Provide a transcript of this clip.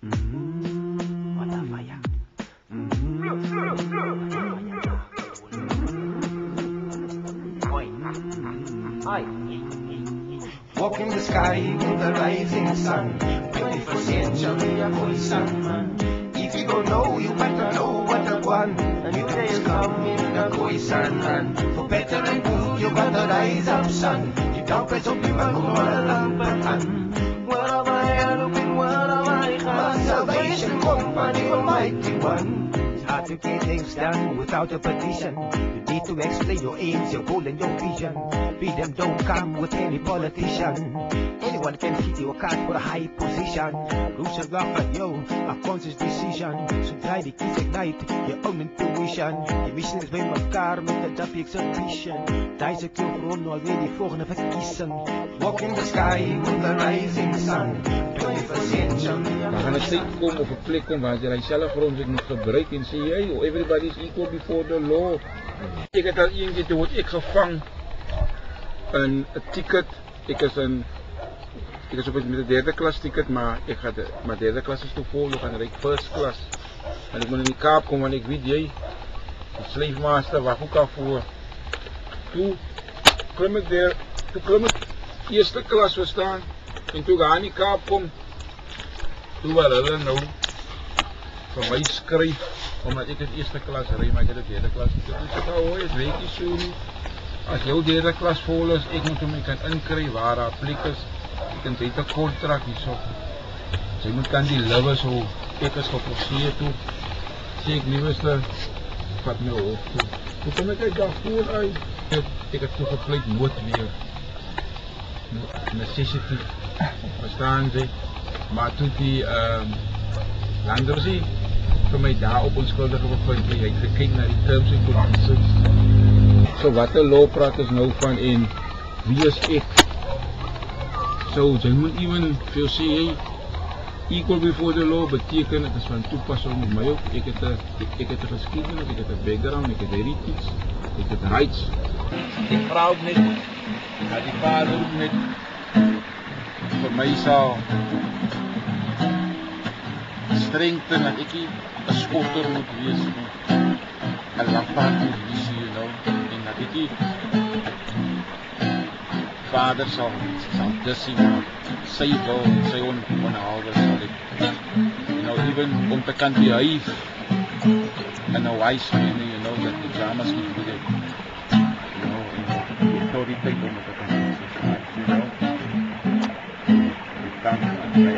Walk in the sky with the rising sun. 21st century, a boy son, man. If you don't know, you better know what I want. A new day is coming, a boy son, man. For better and good, you gotta rise up, son. You don't press up, you gotta go along, but what have I looking, what have I got? Salvation come by the Almighty One. It's hard to get things done without a petition. You need to explain your aims, your goal and your vision. Freedom don't come with any politician. Anyone can hit you a card for a high position. Rules are rough and yo, a conscious decision. So try to keep ignite your own intuition. Je mission is bij elkaar met een dapje exhibition. Daar is een grond alweer volgende verkiezing. Walk in the sky with the rising sun. 21st century. Dan gaan het steeds komen op een plek om waar hij zelf grondwet moet gebruiken en sê jy, everybody is equal before the law. Ek het al een keer, toe word ek gevang in 'n ticket. Ek is op met 'n derde klas ticket, maar my derde klas is te vol, ek gaan ry first class. En ek moet in die Kaap kom en ek weet jy, die slave master wag ook al voor. Toe klim ek eerste klas verstaan. En toe gaan in die Kaap kom, toe wil hulle nou vir my skryf, omdat ek het eerste klas ry, maar ek het die derde klas ticket. Ek sê, hoor, het weet jy so nie. As jou derde klas vol is, ek moet hom kan inkry waar daar plek is. Ek kan beter kontrak hierso. Sy moet kan die liwe so, ek is geforseer toe. Sê ek nieuwste, vat my hoofd toe. Toe kom ek uit daarvoor uit. Ek het toe gepleit moet weer. Necessity, verstaan sy. Maar toe die Landersie vir my daar op onskuldige bevind, hy het gekyk na die terms en conditions. So wat 'n law praat is nou van en wie is ek? So jy moet even veel sê jy equal before the law beteken het is van toepassing op my ook. Ek het 'n geskiedenis, ek het 'n background, ek het heritage, ek het rights. Ek vra ook net dat die vader ook net vir my sal strengte dat ek 'n sporter moet wees, 'n lafaard moet wees, you know, en dat ek vader sal dissie maak, sy wil, sy onhaalwe sal ek, you know, even om te kan behave in 'n wise manner, you know, dat die dramas nie goed het, you know, en die autoriteit om te kan wees, you know, die kant van my